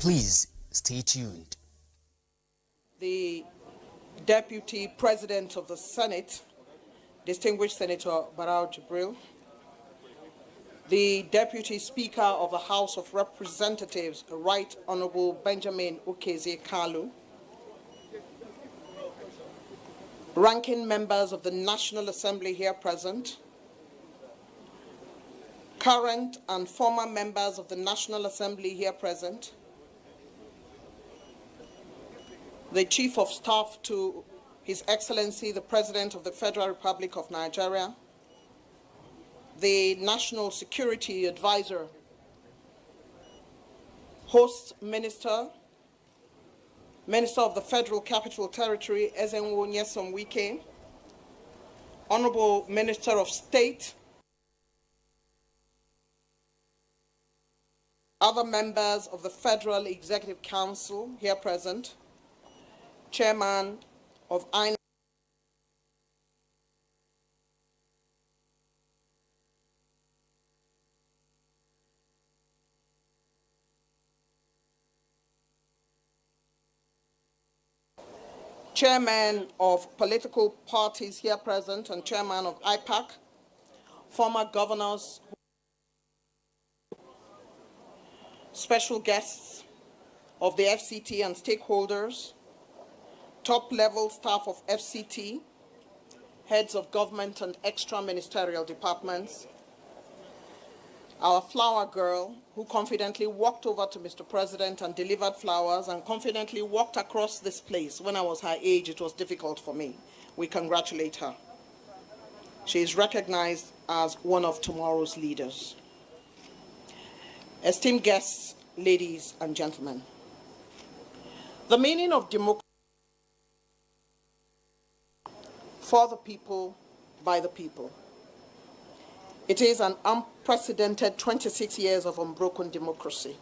Please stay tuned. The Deputy President of the Senate, Distinguished Senator Barau Jibril, the Deputy Speaker of the House of Representatives, Right Honorable Benjamin Ukeze Kalu, ranking members of the National Assembly here present, current and former members of the National Assembly here present, the Chief of Staff to His Excellency, the President of the Federal Republic of Nigeria, the National Security Advisor, Host Minister, Minister of the Federal Capital Territory, Ezenwo Nyesom Wike, Honorable Minister of State, other members of the Federal Executive Council here present, Chairman of INEC, Chairman of political parties here present and Chairman of IPAC, former governors, special guests of the FCT and stakeholders, top-level staff of FCT, heads of government and extra-ministerial departments, our flower girl who confidently walked over to Mr. President and delivered flowers and confidently walked across this place. When I was her age, it was difficult for me. We congratulate her. She is recognized as one of tomorrow's leaders. Esteemed guests, ladies and gentlemen, the meaning of democracy for the people, by the people. It is an unprecedented 26 years of unbroken democracy.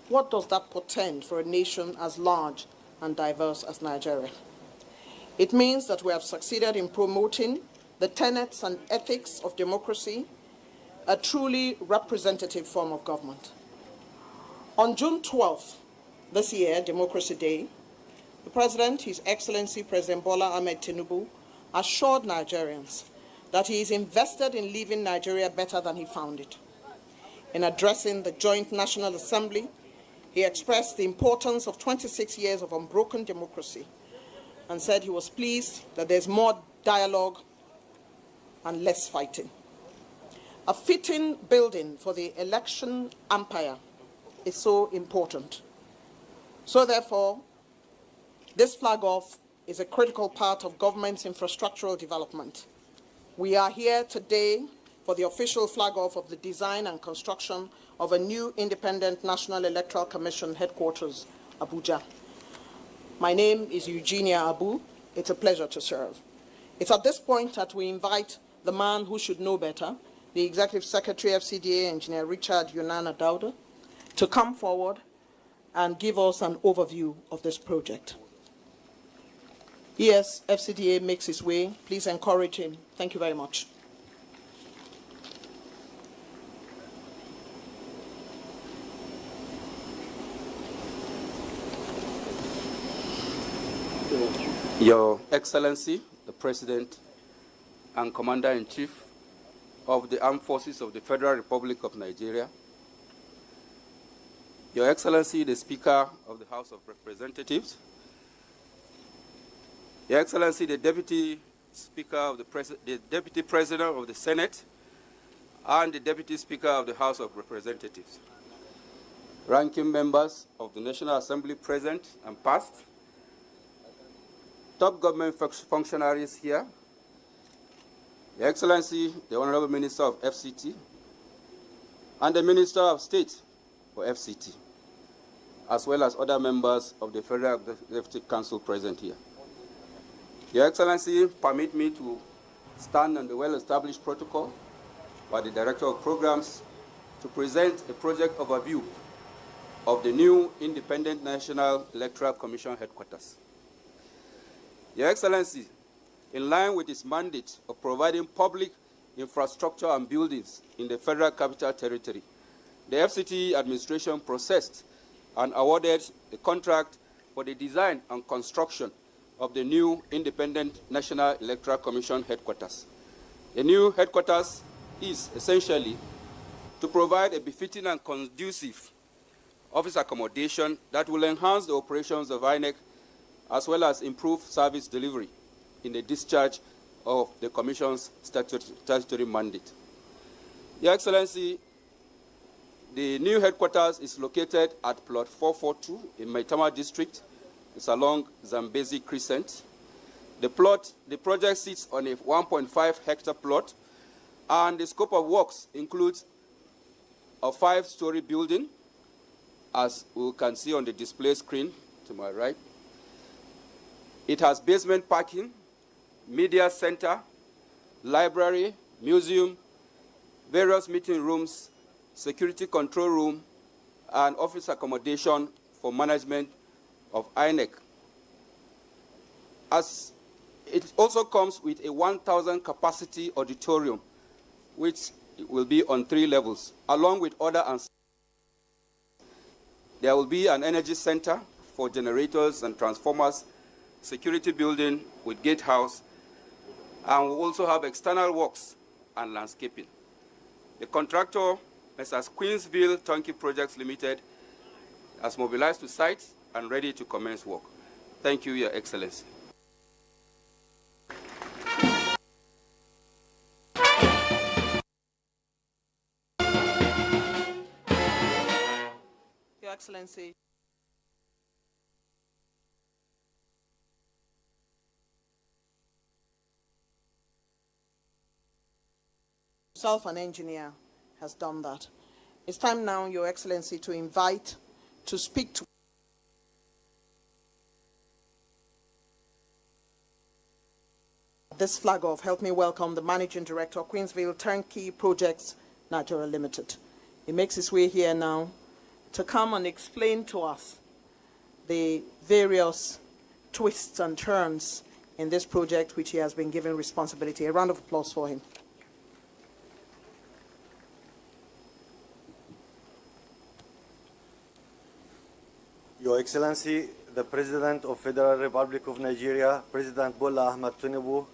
What does that portend for a nation as large and diverse as Nigeria? It means that we have succeeded in promoting the tenets and ethics of democracy, a truly representative form of government. On June 12th this year, Democracy Day, the President, His Excellency President Bola Ahmed Tinubu, assured Nigerians that he is invested in leaving Nigeria better than he found it. In addressing the Joint National Assembly, he expressed the importance of 26 years of unbroken democracy and said he was pleased that there's more dialogue and less fighting. A fitting building for the election umpire is so important. So therefore, this flag-off is a critical part of government's infrastructural development. We are here today for the official flag-off of the design and construction of a new independent National Electoral Commission headquarters, Abuja. My name is Eugenia Abu. It's a pleasure to serve. It's at this point that we invite the man who should know better, the Executive Secretary of FCDA, Engineer Richard Yunana Dauda, to come forward and give us an overview of this project. Yes, FCDA makes his way. Please encourage him. Thank you very much. Your Excellency, the President and Commander-in-Chief of the Armed Forces of the Federal Republic of Nigeria, Your Excellency, the Speaker of the House of Representatives, Your Excellency, the Deputy Speaker of the Deputy President of the Senate, and the Deputy Speaker of the House of Representatives, ranking members of the National Assembly present and past, top government functionaries here, Your Excellency, the Honorable Minister of FCT, and the Minister of State for FCT, as well as other members of the Federal Executive Council present here. Your Excellency, permit me to stand on the well-established protocol by the Director of Programs to present a project overview of the new Independent National Electoral Commission headquarters. Your Excellency, in line with its mandate of providing public infrastructure and buildings in the Federal Capital Territory, the FCT administration processed and awarded a contract for the design and construction of the new Independent National Electoral Commission headquarters. The new headquarters is essentially to provide a befitting and conducive office accommodation that will enhance the operations of INEC as well as improve service delivery in the discharge of the Commission's statutory mandate. Your Excellency, the new headquarters is located at Plot 442 in Maitama District. It's along Zambezi Crescent. The project sits on a 1.5 hectare plot, and the scope of works includes a 5-story building, as we can see on the display screen to my right. It has basement parking, media center, library, museum, various meeting rooms, security control room, and office accommodation for management of INEC. As it also comes with a 1,000 capacity auditorium, which will be on 3 levels, along with other ancillaries. There will be an energy center for generators and transformers, security building with gatehouse, and we'll also have external works and landscaping. The contractor, Messrs. Queensville Turnkey Projects Limited, has mobilized to site and ready to commence work. Thank you, Your Excellency. Your Excellency. Himself, an engineer, has done that. It's time now, Your Excellency, to invite to speak to this flag off. Help me welcome the Managing Director, Queensville Turnkey Projects Nigeria Limited. He makes his way here now to come and explain to us the various twists and turns in this project which he has been given responsibility. A round of applause for him. Your Excellency, the President of Federal Republic of Nigeria, President Bola Ahmed Tinubu,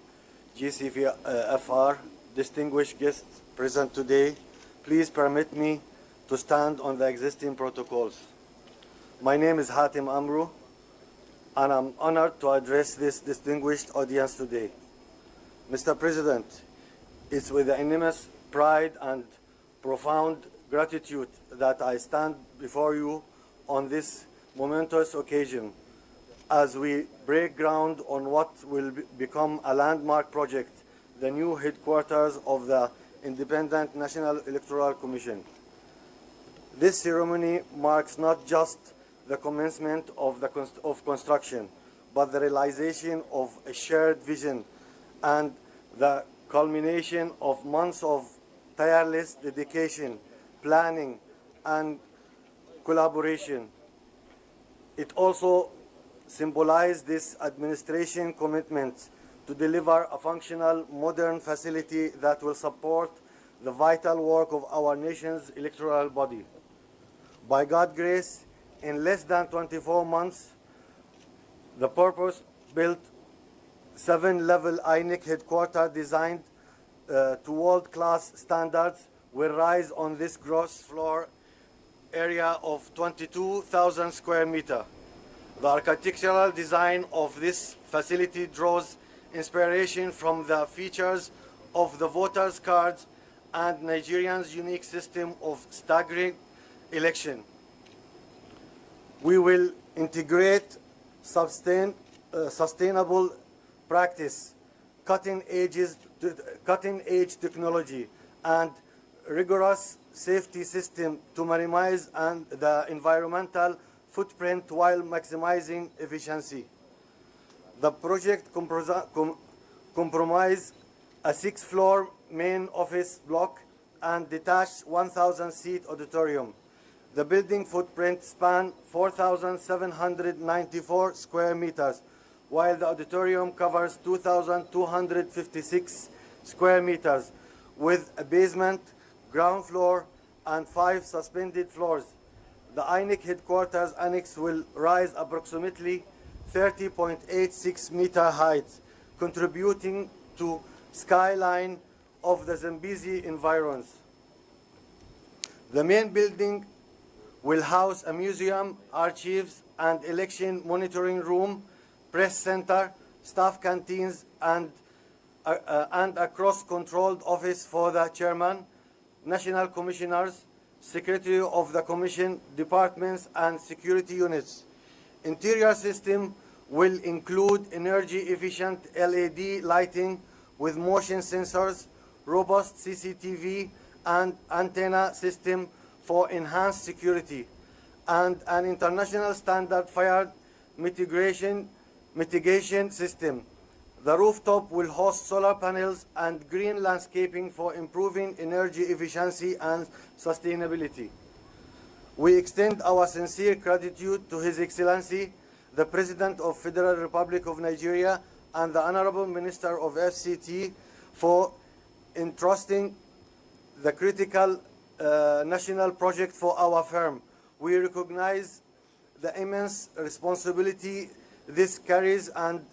GCFR, distinguished guests present today, please permit me to stand on the existing protocols. My name is Hatim Amru, and I'm honored to address this distinguished audience today. Mr. President, it's with immense pride and profound gratitude that I stand before you on this momentous occasion as we break ground on what will become a landmark project, the new headquarters of the Independent National Electoral Commission. This ceremony marks not just the commencement of construction, but the realization of a shared vision and the culmination of months of tireless dedication, planning, and collaboration. It also symbolized this administration commitment to deliver a functional, modern facility that will support the vital work of our nation's electoral body. By God's grace, in less than 24 months, the purpose-built 7-level INEC headquarters designed to world-class standards will rise on this gross floor area of 22,000 square meters. The architectural design of this facility draws inspiration from the features of the voters' cards and Nigerians' unique system of staggered election. We will integrate sustainable practice, cutting-edge technology, and rigorous safety system to minimize the environmental footprint while maximizing efficiency. The project comprises a 6-floor main office block and detached 1,000-seat auditorium. The building footprint spans 4,794 square meters, while the auditorium covers 2,256 square meters, with a basement, ground floor, and 5 suspended floors. the INEC headquarters annex will rise approximately 30.86 meter height, contributing to skyline of the Zambezi environs. The main building will house a museum, archives, and election monitoring room, press center, staff canteens, and a cross-controlled office for the chairman, national commissioners, secretary of the commission, departments, and security units. Interior system will include energy-efficient LED lighting with motion sensors, robust CCTV, and antenna system for enhanced security, and an international standard fire mitigation system. The rooftop will host solar panels and green landscaping for improving energy efficiency and sustainability. We extend our sincere gratitude to His Excellency, the President of Federal Republic of Nigeria, and the Honorable Minister of FCT for entrusting the critical national project for our firm. We recognize the immense responsibility this carries and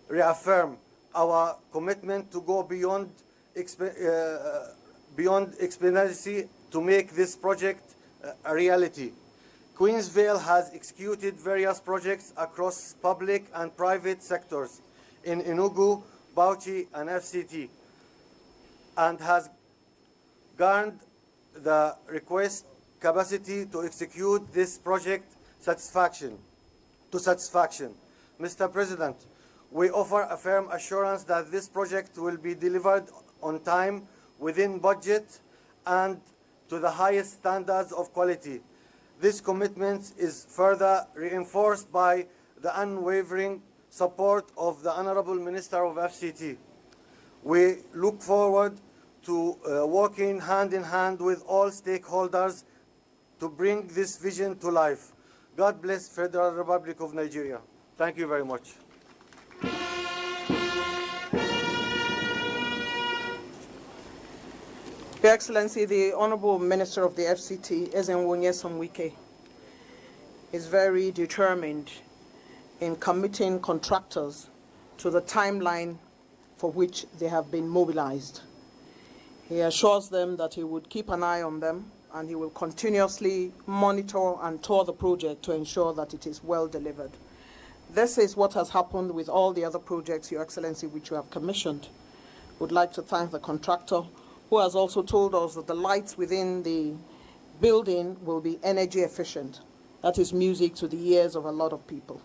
reaffirm our commitment to go beyond expediency to make this project a reality. Queensville has executed various projects across public and private sectors in Enugu, Bauchi, and FCT, and has garnered the request capacity to execute this project to satisfaction. Mr. President, we offer a firm assurance that this project will be delivered on time, within budget, and to the highest standards of quality. This commitment is further reinforced by the unwavering support of the Honorable Minister of FCT. We look forward to working hand in hand with all stakeholders to bring this vision to life. God bless Federal Republic of Nigeria. Thank you very much. Your Excellency, the Honorable Minister of the FCT, Ezenwonye Samwike, is very determined in committing contractors to the timeline for which they have been mobilized. He assures them that he would keep an eye on them and he will continuously monitor and tour the project to ensure that it is well delivered. This is what has happened with all the other projects, Your Excellency, which you have commissioned. Would like to thank the contractor, who has also told us that the lights within the building will be energy efficient. That is music to the ears of a lot of people.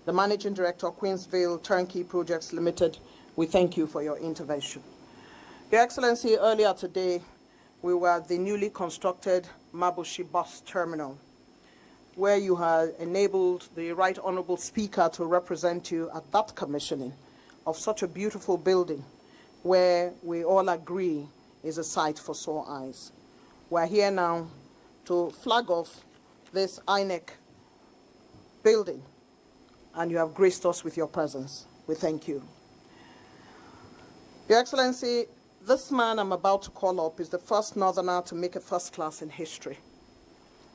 The Managing Director, Queensville Turnkey Projects Limited, we thank you for your intervention. Your Excellency, earlier today, we were at the newly constructed Mabushi Bus Terminal, where you had enabled the Right Honourable Speaker to represent you at that commissioning of such a beautiful building, where we all agree is a sight for sore eyes. We're here now to flag off this INEC building, and you have graced us with your presence. We thank you. Your Excellency, this man I'm about to call up is the first Northerner to make a first class in history.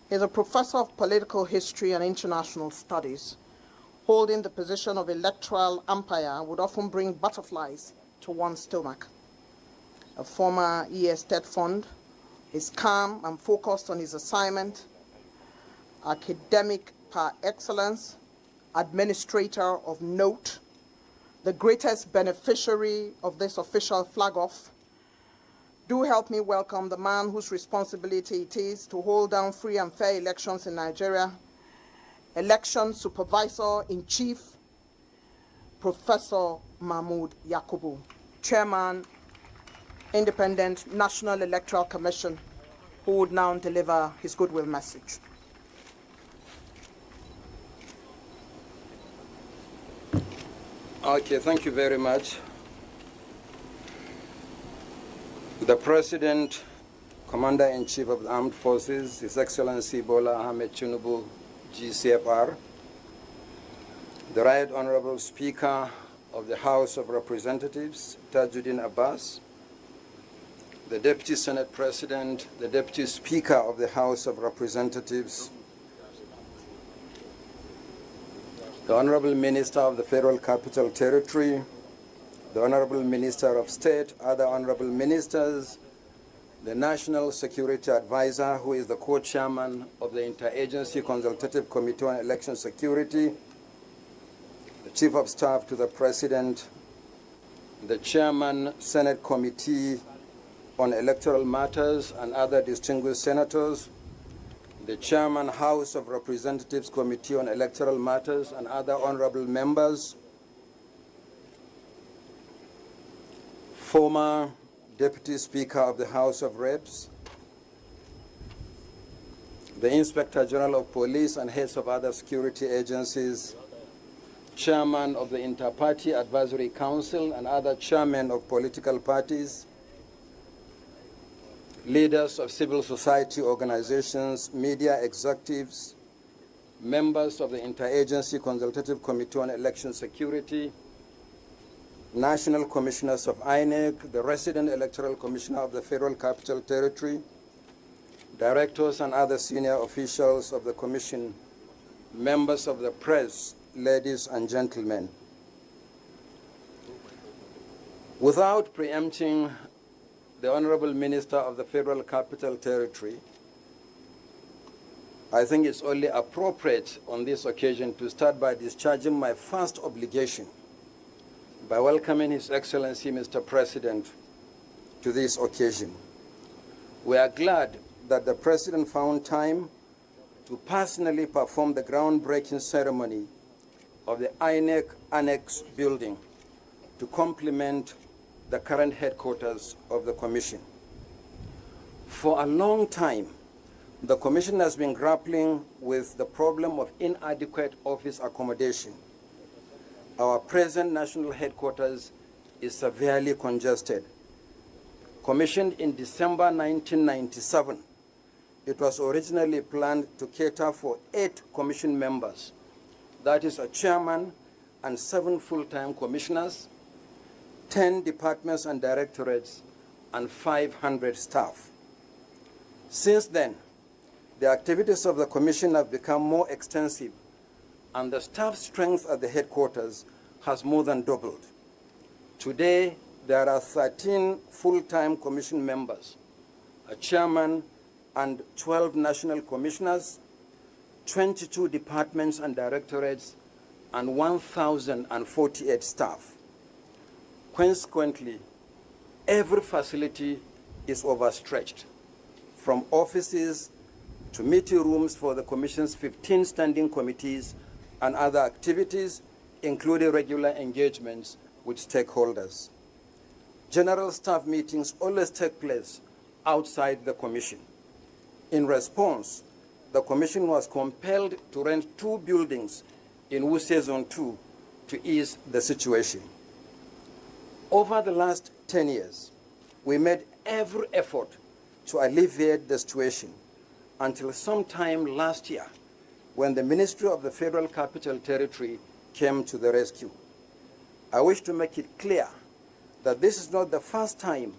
He's a professor of political history and international studies. Holding the position of electoral umpire would often bring butterflies to one's stomach. A former ES State Fund, is calm and focused on his assignment, academic par excellence, administrator of note, the greatest beneficiary of this official flag-off. Do help me welcome the man whose responsibility it is to hold down free and fair elections in Nigeria, Election Supervisor-in-Chief, Professor Mahmood Yakubu, Chairman, Independent National Electoral Commission, who would now deliver his goodwill message. Okay, thank you very much. The President, Commander-in-Chief of the Armed Forces, His Excellency Bola Ahmed Tinubu, GCFR, the Right Honorable Speaker of the House of Representatives, Tajuddin Abbas, the Deputy Senate President, the Deputy Speaker of the House of Representatives, the Honorable Minister of the Federal Capital Territory, the Honorable Minister of State, other Honorable Ministers, the National Security Advisor, who is the co-chairman of the Interagency Consultative Committee on Election Security, the Chief of Staff to the President, the Chairman, Senate Committee on Electoral Matters and other distinguished senators, the Chairman, House of Representatives Committee on Electoral Matters and other honorable members, former Deputy Speaker of the House of Reps, the Inspector General of Police and heads of other security agencies, Chairman of the Inter-Party Advisory Council and other chairmen of political parties, leaders of civil society organizations, media executives, members of the Interagency Consultative Committee on Election Security, National Commissioners of INEC, the Resident Electoral Commissioner of the Federal Capital Territory, directors and other senior officials of the Commission, members of the press, ladies and gentlemen. Without preempting the Honorable Minister of the Federal Capital Territory, I think it's only appropriate on this occasion to start by discharging my first obligation by welcoming His Excellency Mr. President to this occasion. We are glad that the President found time to personally perform the groundbreaking ceremony of the INEC Annex building to complement the current headquarters of the Commission. For a long time, the Commission has been grappling with the problem of inadequate office accommodation. Our present national headquarters is severely congested. Commissioned in December 1997, it was originally planned to cater for 8 Commission members, that is a chairman and 7 full-time commissioners, 10 departments and directorates, and 500 staff. Since then, the activities of the Commission have become more extensive, and the staff strength at the headquarters has more than doubled. Today, there are 13 full-time Commission members, a chairman and 12 national commissioners, 22 departments and directorates, and 1,048 staff. Consequently, every facility is overstretched, from offices to meeting rooms for the Commission's 15 standing committees and other activities, including regular engagements with stakeholders. General staff meetings always take place outside the Commission. In response, the Commission was compelled to rent 2 buildings in Wuse Zone 2 to ease the situation. Over the last 10 years, we made every effort to alleviate the situation until sometime last year, when the Ministry of the Federal Capital Territory came to the rescue. I wish to make it clear that this is not the first time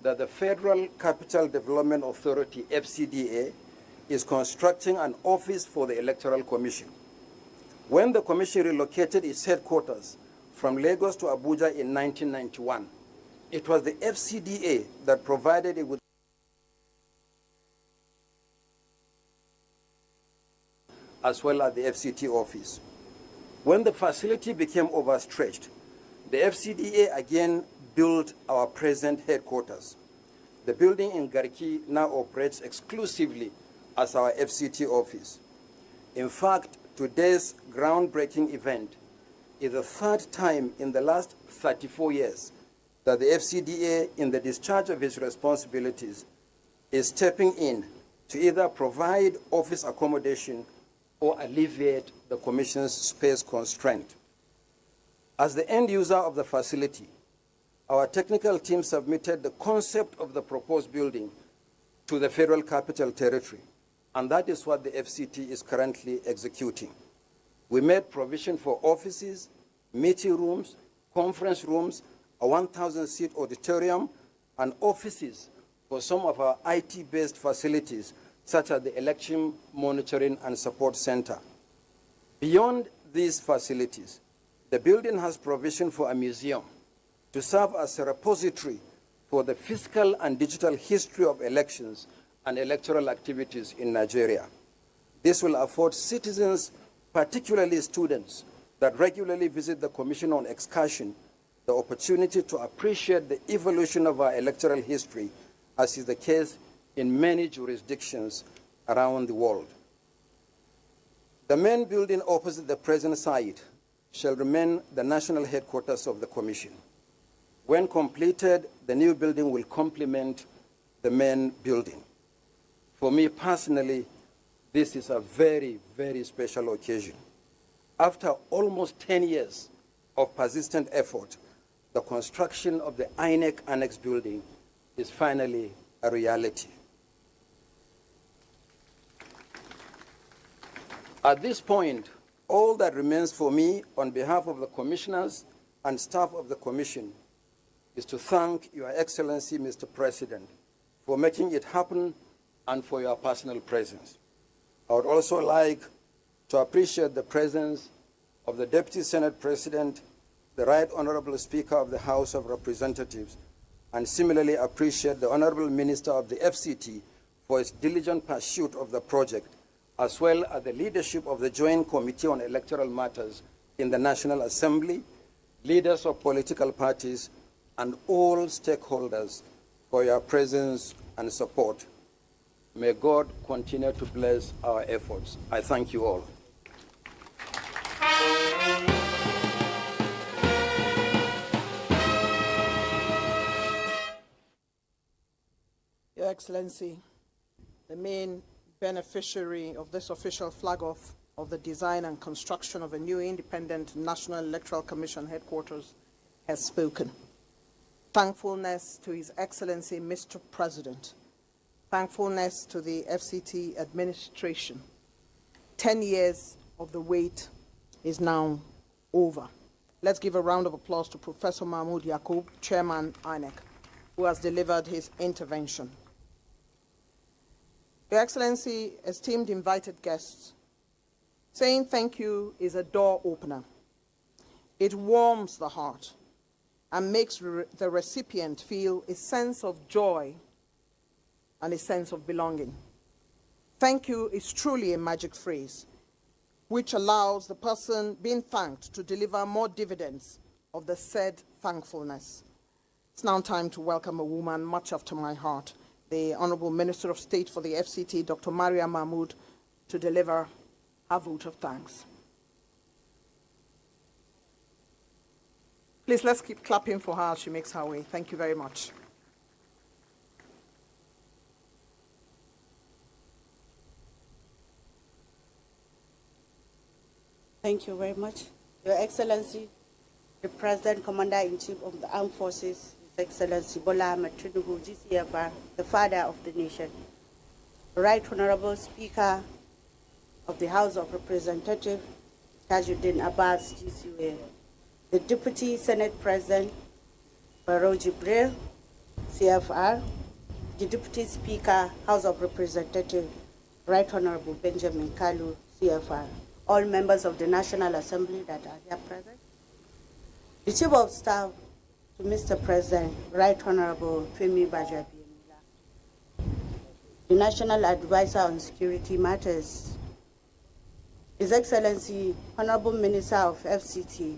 that the Federal Capital Development Authority, FCDA, is constructing an office for the Electoral Commission. When the Commission relocated its headquarters from Lagos to Abuja in 1991, it was the FCDA that provided it with as well as the FCT office. When the facility became overstretched, the FCDA again built our present headquarters. The building in Garki now operates exclusively as our FCT office. In fact, today's groundbreaking event is the 3rd time in the last 34 years that the FCDA, in the discharge of its responsibilities, is stepping in to either provide office accommodation or alleviate the Commission's space constraint. As the end user of the facility, our technical team submitted the concept of the proposed building to the Federal Capital Territory, and that is what the FCT is currently executing. We made provision for offices, meeting rooms, conference rooms, a 1,000-seat auditorium, and offices for some of our IT-based facilities, such as the Election Monitoring and Support Center. Beyond these facilities, the building has provision for a museum to serve as a repository for the physical and digital history of elections and electoral activities in Nigeria. This will afford citizens, particularly students, that regularly visit the Commission on Excursion, the opportunity to appreciate the evolution of our electoral history, as is the case in many jurisdictions around the world. The main building opposite the present site shall remain the national headquarters of the Commission. When completed, the new building will complement the main building. For me personally, this is a very, very special occasion. After almost 10 years of persistent effort, the construction of the INEC Annex building is finally a reality. At this point, all that remains for me on behalf of the commissioners and staff of the Commission is to thank Your Excellency, Mr. President, for making it happen and for your personal presence. I would also like to appreciate the presence of the Deputy Senate President, the Right Honorable Speaker of the House of Representatives, and similarly appreciate the Honorable Minister of the FCT for his diligent pursuit of the project, as well as the leadership of the Joint Committee on Electoral Matters in the National Assembly, leaders of political parties, and all stakeholders for your presence and support. May God continue to bless our efforts. I thank you all. Your Excellency, the main beneficiary of this official flag-off of the design and construction of a new independent National Electoral Commission headquarters has spoken. Thankfulness to His Excellency, Mr. President. Thankfulness to the FCT administration. 10 years of the wait is now over. Let's give a round of applause to Professor Mahmoud Yakub, Chairman INEC, who has delivered his intervention. Your Excellency, esteemed invited guests, saying thank you is a door opener. It warms the heart and makes the recipient feel a sense of joy and a sense of belonging. Thank you is truly a magic phrase, which allows the person being thanked to deliver more dividends of the said thankfulness. It's now time to welcome a woman much after my heart, the Honorable Minister of State for the FCT, Dr. Maria Mahmoud, to deliver her vote of thanks. Please, let's keep clapping for her as she makes her way. Thank you very much. Thank you very much. Your Excellency, the President, Commander-in-Chief of the Armed Forces, His Excellency Bola Ahmed Tinubu, GCFR, the Father of the Nation, the Right Honorable Speaker of the House of Representatives, Tajuddin Abbas, GCA, the Deputy Senate President, Barrow Jibril, CFR, the Deputy Speaker, House of Representatives, Right Honorable Benjamin Kalu, CFR, all members of the National Assembly that are here present, the Chief of Staff to Mr. President, Right Honorable Femi Bajabiamila, the National Advisor on Security Matters, His Excellency, Honorable Minister of FCT,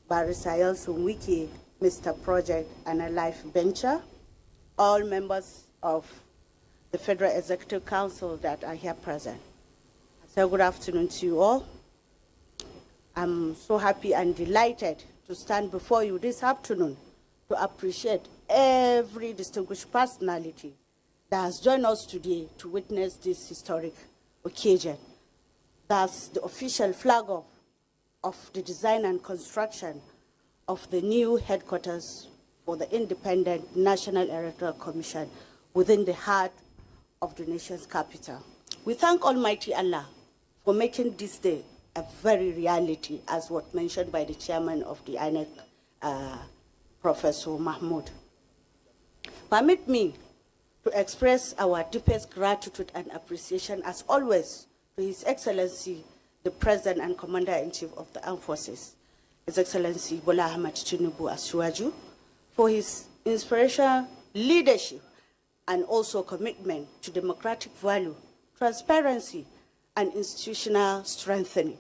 Barrister Elson Wiki, Mr. Project and a Life Venture, all members of the Federal Executive Council that are here present. So good afternoon to you all. I'm so happy and delighted to stand before you this afternoon to appreciate every distinguished personality that has joined us today to witness this historic occasion. That's the official flag-off of the design and construction of the new headquarters for the Independent National Electoral Commission within the heart of the nation's capital. We thank Almighty Allah for making this day a very reality, as was mentioned by the chairman of the INEC, Professor Mahmoud. Permit me to express our deepest gratitude and appreciation, as always, to His Excellency, the President and Commander-in-Chief of the Armed Forces, His Excellency Bola Ahmed Tinubu Asuwaju, for his inspirational leadership and also commitment to democratic value, transparency, and institutional strengthening.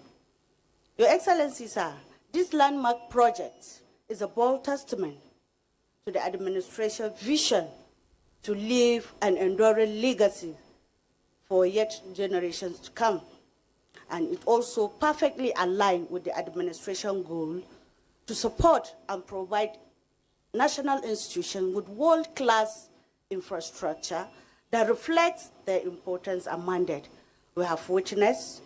Your Excellency, sir, this landmark project is a bold testament to the administration's vision to leave an enduring legacy for yet generations to come. And it also perfectly aligns with the administration goal to support and provide national institutions with world-class infrastructure that reflects their importance and mandate. We have witnessed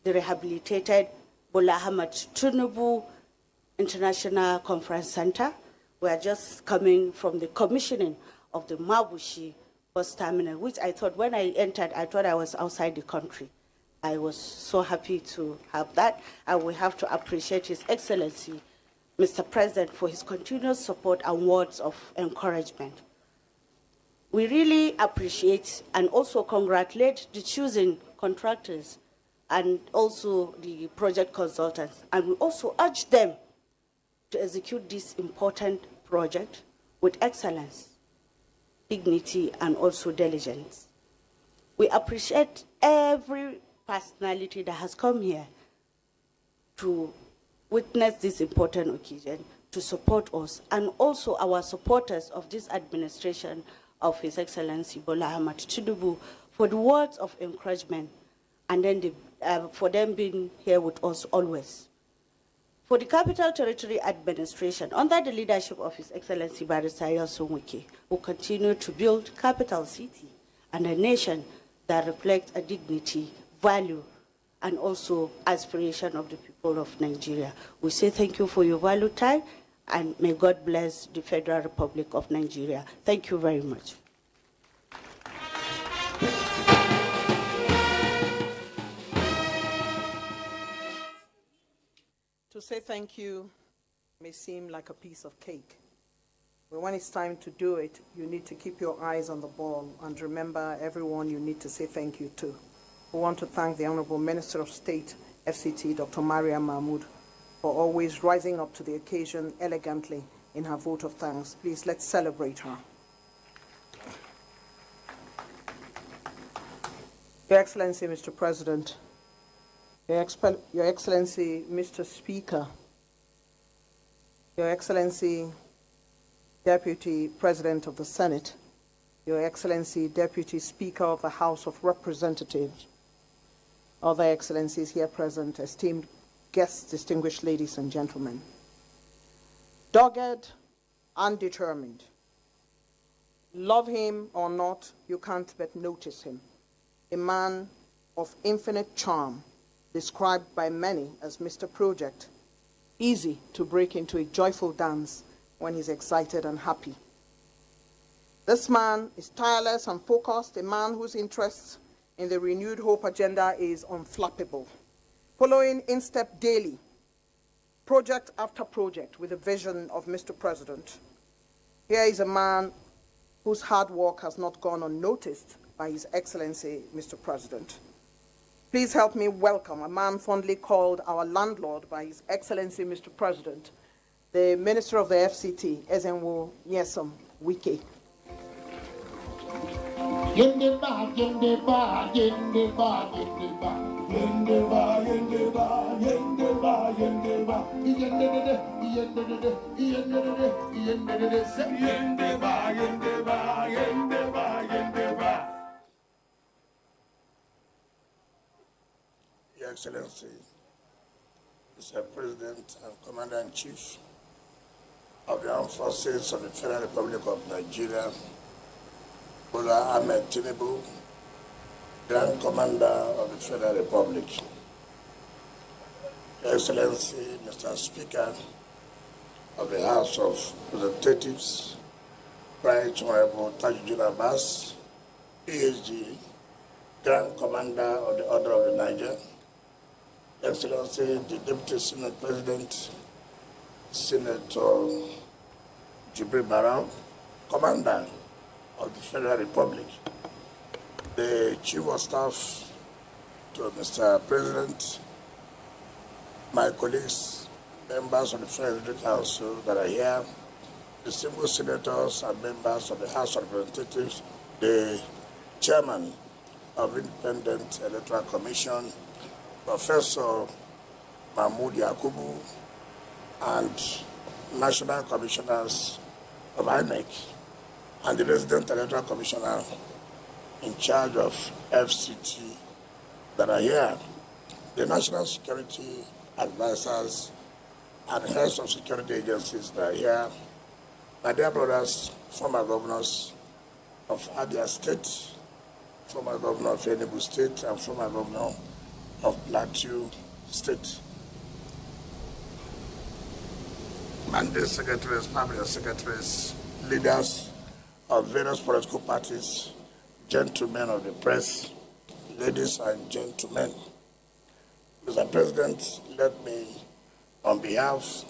the rehabilitated Bola Ahmed Tinubu International Conference Center. We are just coming from the commissioning of the Mabushi bus terminal, which I thought when I entered, I thought I was outside the country. I was so happy to have that, and we have to appreciate His Excellency, Mr. President, for his continuous support and words of encouragement. We really appreciate and also congratulate the choosing contractors and also the project consultants, and we also urge them to execute this important project with excellence, dignity, and also diligence. We appreciate every personality that has come here to witness this important occasion, to support us, and also our supporters of this administration of His Excellency Bola Ahmed Tinubu for the words of encouragement, and then for them being here with us always. For the Capital Territory Administration, under the leadership of His Excellency Barrister Yosun Wike, will continue to build capital city and a nation that reflects a dignity, value, and also aspiration of the people of Nigeria. We say thank you for your valued time, and may God bless the Federal Republic of Nigeria. Thank you very much. To say thank you may seem like a piece of cake, but when it's time to do it, you need to keep your eyes on the ball and remember everyone you need to say thank you to. We want to thank the Honorable Minister of State, FCT, Dr. Maria Mahmood, for always rising up to the occasion elegantly in her vote of thanks. Please, let's celebrate her. Your Excellency, Mr. President, Your Excellency, Mr. Speaker, Your Excellency, Deputy President of the Senate, Your Excellency, Deputy Speaker of the House of Representatives, other Excellencies here present, esteemed guests, distinguished ladies and gentlemen. Dogged and determined. Love him or not, you can't but notice him. A man of infinite charm, described by many as Mr. Project, easy to break into a joyful dance when he's excited and happy. This man is tireless and focused, a man whose interests in the Renewed Hope agenda is unflappable, following in step daily, project after project with the vision of Mr. President. Here is a man whose hard work has not gone unnoticed by His Excellency, Mr. President. Please help me welcome a man fondly called our landlord by His Excellency, Mr. President, the Minister of the FCT, Ezenwo Nyesom Wike. Yendeba, yendeba, yendeba, yendeba, yendeba, yendeba, yendeba, yendeba, yendeba, yendeba, yendeba, yendeba, yendeba, yendeba, yendeba, yendeba. Your Excellency, Mr. President and Commander-in-Chief of the Armed Forces of the Federal Republic of Nigeria, Bola Ahmed Tinubu, Grand Commander of the Federal Republic. Your Excellency, Mr. Speaker of the House of Representatives, Right Honorable Tajuddin Abbas, PhD, Grand Commander of the Order of the Niger, Your Excellency, the Deputy Senate President, Senator Jibril Barrow, Commander of the Federal Republic, the Chief of Staff to Mr. President, my colleagues, members of the Federal Council that are here, distinguished senators and members of the House of Representatives, the chairman of Independent Electoral Commission, Professor Mahmoud Yakubu, and national commissioners of INEC, and the resident electoral commissioner in charge of FCT that are here, the national security advisors and heads of security agencies that are here, my dear brothers, former governors of Abia State, former governor of Tinubu State, and former governor of Plateau State, mandate secretaries, permanent secretaries, leaders of various political parties, gentlemen of the press, ladies and gentlemen. Mr. President, let me, on behalf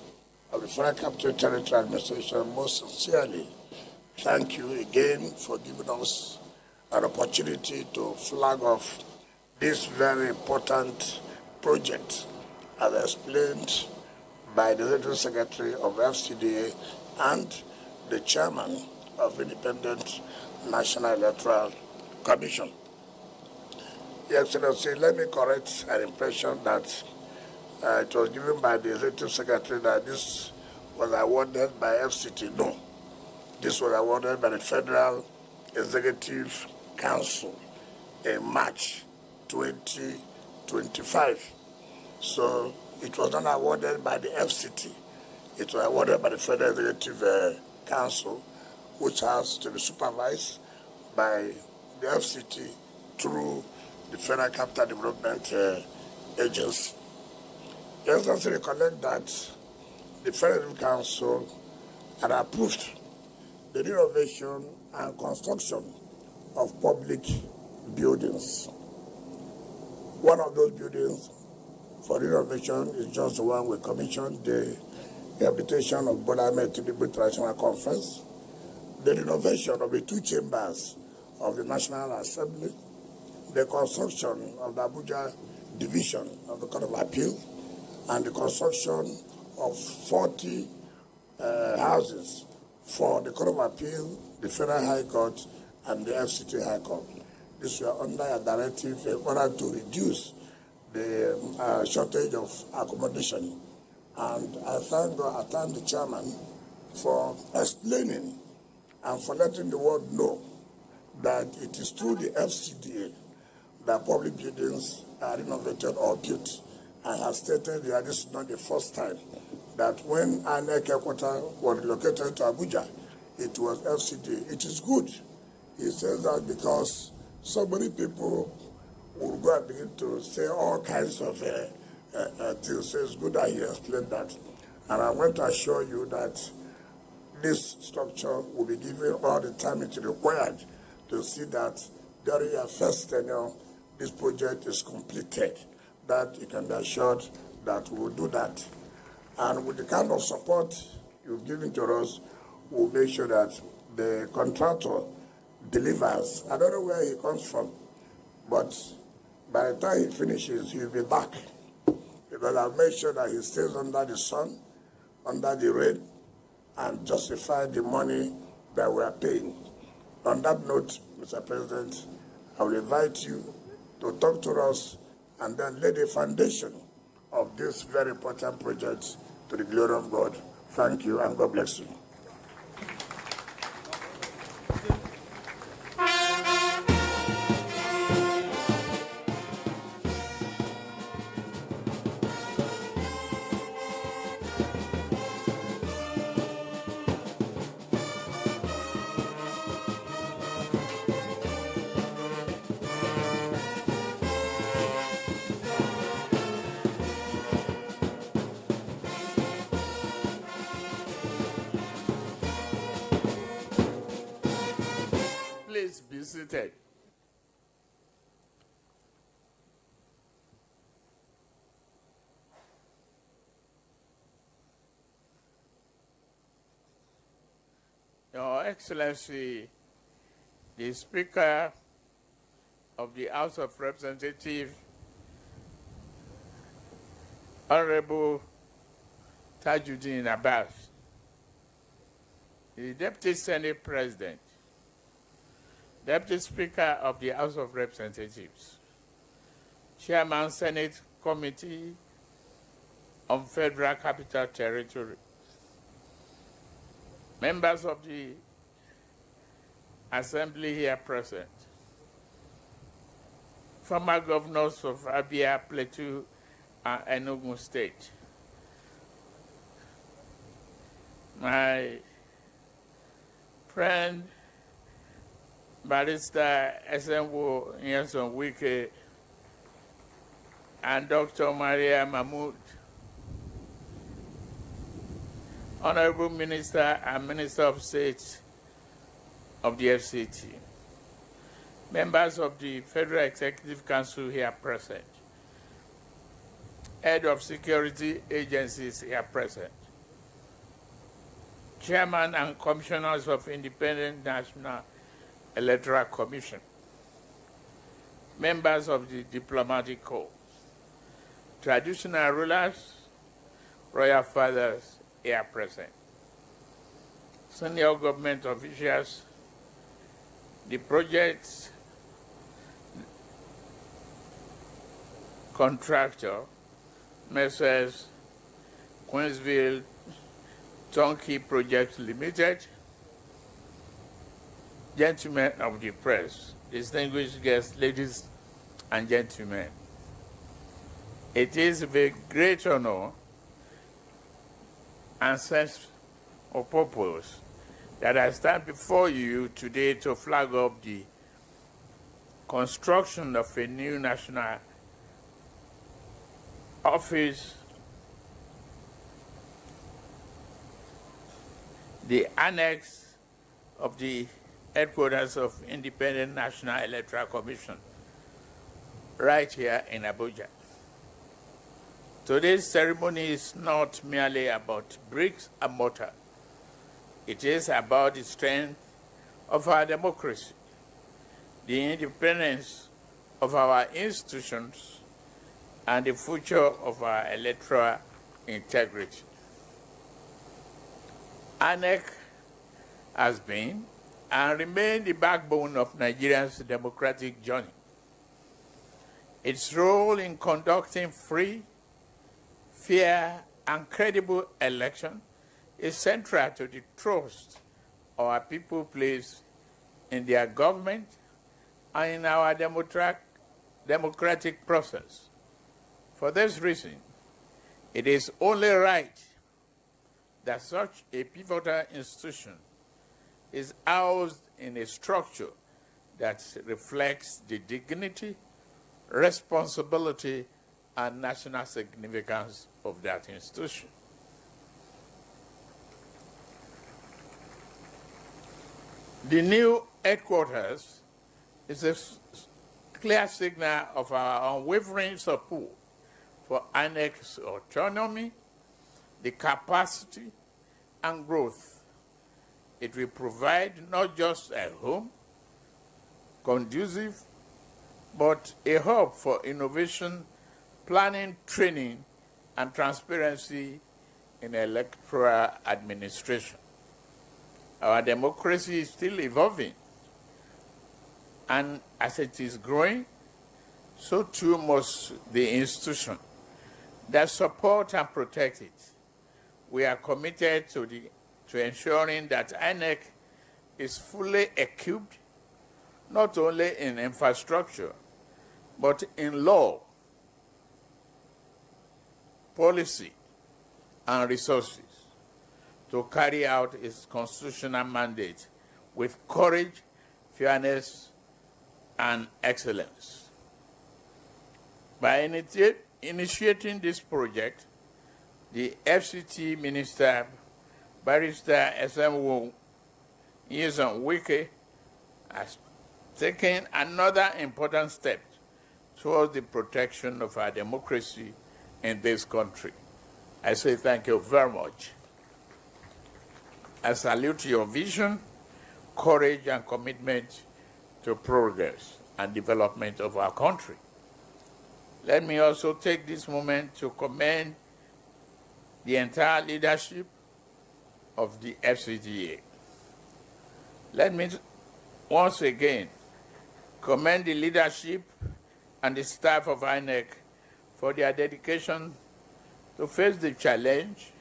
of the Federal Capital Territory Administration, most sincerely thank you again for giving us an opportunity to flag off this very important project, as explained by the Executive Secretary of FCDA and the Chairman of Independent National Electoral Commission. Your Excellency, let me correct an impression that it was given by the Executive Secretary that this was awarded by FCT. No, this was awarded by the Federal Executive Council in March 2025. So it was not awarded by the FCT. It was awarded by the Federal Executive Council, which has to be supervised by the FCT through the Federal Capital Development Agency. Let's also recollect that the Federal Council had approved the renovation and construction of public buildings. One of those buildings for renovation is just the one we commissioned, the rehabilitation of Bola Ahmed Tinubu International Conference, the renovation of the two chambers of the National Assembly, the construction of the Abuja division of the Court of Appeal, and the construction of 40 houses for the Court of Appeal, the Federal High Court, and the FCT High Court. This were under a directive in order to reduce the shortage of accommodation. And I thank God, I thank the chairman for explaining and for letting the world know that it is through the FCDA that public buildings are renovated or built. I have stated that this is not the first time that when INEC headquarters was relocated to Abuja, it was FCDA. It is good. He says that because so many people will go and begin to say all kinds of things. So it's good that he explained that. And I want to assure you that this structure will be given all the time it is required to see that during your first tenure, this project is completed. That you can be assured that we will do that. And with the kind of support you've given to us, we'll make sure that the contractor delivers. I don't know where he comes from, but by the time he finishes, he'll be back. Because I've made sure that he stays under the sun, under the rain, and justify the money that we are paying. On that note, Mr. President, I will invite you to talk to us and then lay the foundation of this very important project to the glory of God. Thank you, and God bless you. Please be seated. Your Excellency, the Speaker of the House of Representatives, Honorable Tajuddin Abbas, the Deputy Senate President, Deputy Speaker of the House of Representatives, Chairman Senate Committee on Federal Capital Territory, members of the Assembly here present, former governors of Abia, Plateau, and Enugu State, my friend, Barrister Esenwo Nyesom Wike, and Dr. Maria Mahmood, Honorable Minister and Minister of State of the FCT, members of the Federal Executive Council here present, head of security agencies here present, chairman and commissioners of Independent National Electoral Commission, members of the diplomatic corps, traditional rulers, royal fathers here present, senior government officials, the project contractor, Messrs. Queensville Turnkey Project Limited, gentlemen of the press, distinguished guests, ladies and gentlemen. It is with great honor and sense of purpose that I stand before you today to flag up the construction of a new national office, the annex of the headquarters of Independent National Electoral Commission, right here in Abuja. Today's ceremony is not merely about bricks and mortar. It is about the strength of our democracy, the independence of our institutions, and the future of our electoral integrity. INEC has been and remains the backbone of Nigeria's democratic journey. Its role in conducting free, fair, and credible election is central to the trust our people place in their government and in our democratic process. For this reason, it is only right that such a pivotal institution is housed in a structure that reflects the dignity, responsibility, and national significance of that institution. The new headquarters is a clear signal of our unwavering support for INEC's autonomy, the capacity, and growth. It will provide not just a home, conducive, but a hub for innovation, planning, training, and transparency in electoral administration. Our democracy is still evolving, and as it is growing, so too must the institution that support and protect it. We are committed to ensuring that INEC is fully equipped, not only in infrastructure, but in law, policy, and resources to carry out its constitutional mandate with courage, fairness, and excellence. By initiating this project, the FCT Minister, Barrister Esenwo Nyesom Wike, has taken another important step towards the protection of our democracy in this country. I say thank you very much. I salute your vision, courage, and commitment to progress and development of our country. Let me also take this moment to commend the entire leadership of the FCTA. Let me once again commend the leadership and the staff of INEC for their dedication to face the challenge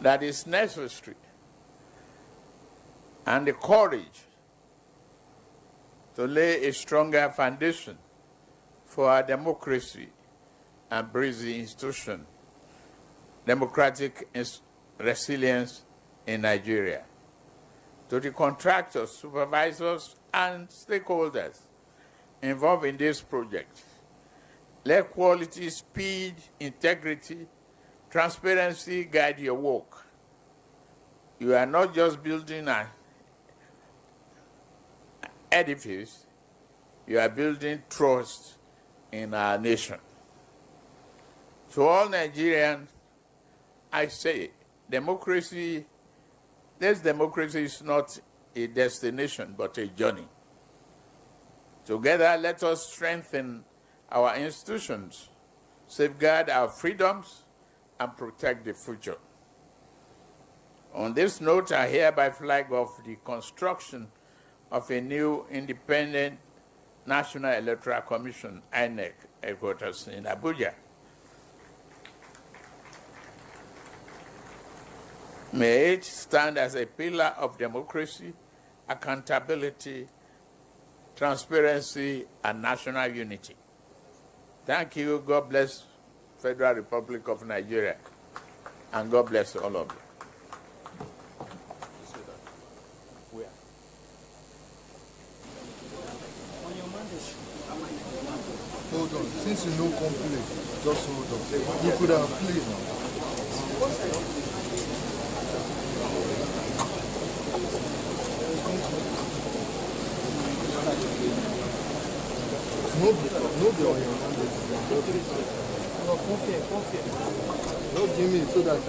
that is necessary and the courage to lay a stronger foundation for our democracy and breezy institution, democratic resilience in Nigeria. To the contractors, supervisors, and stakeholders involved in this project, let quality, speed, integrity, transparency guide your work. You are not just building an edifice, you are building trust in our nation. To all Nigerians, I say, this democracy is not a destination, but a journey. Together, let us strengthen our institutions, safeguard our freedoms, and protect the future. On this note, I hereby flag off the construction of a new independent National Electoral Commission, INEC, headquarters in Abuja. May it stand as a pillar of democracy, accountability, transparency, and national unity. Thank you. God bless Federal Republic of Nigeria, and God bless all of you. Hold on. Since you know complaint, just hold on. You could have played now. No be on your hand. No, give me so that I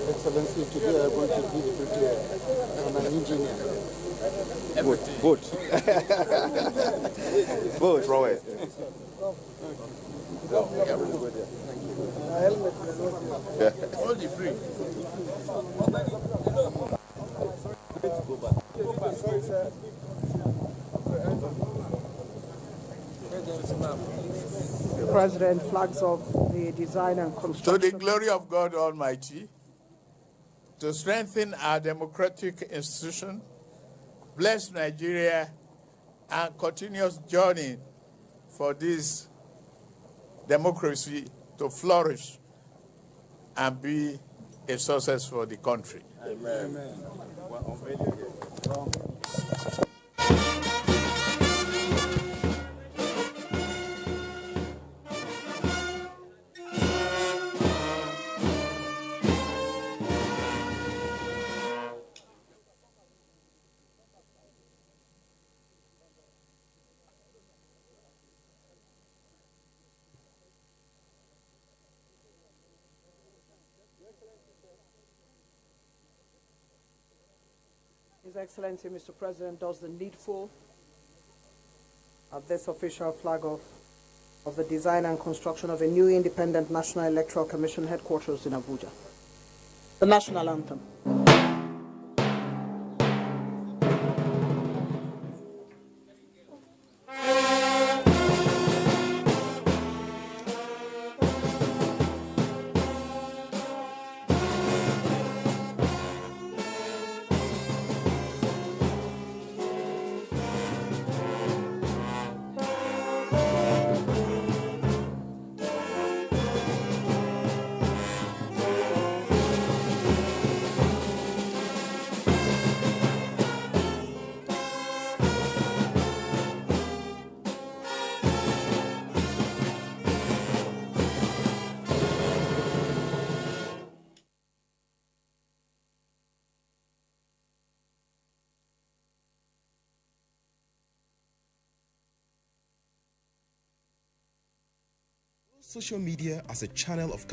Excellency, today I want to give it I'm an engineer. Both. Both. Throw it. All the free. The President flags off the design and construction. To the glory of God Almighty, to strengthen our democratic institution, bless Nigeria, and continuous journey for this democracy to flourish and be a success for the country. Amen. His Excellency, Mr. President, does the needful at this official flag off of the design and construction of a new independent National Electoral Commission headquarters in Abuja. The national anthem. Social media as a channel of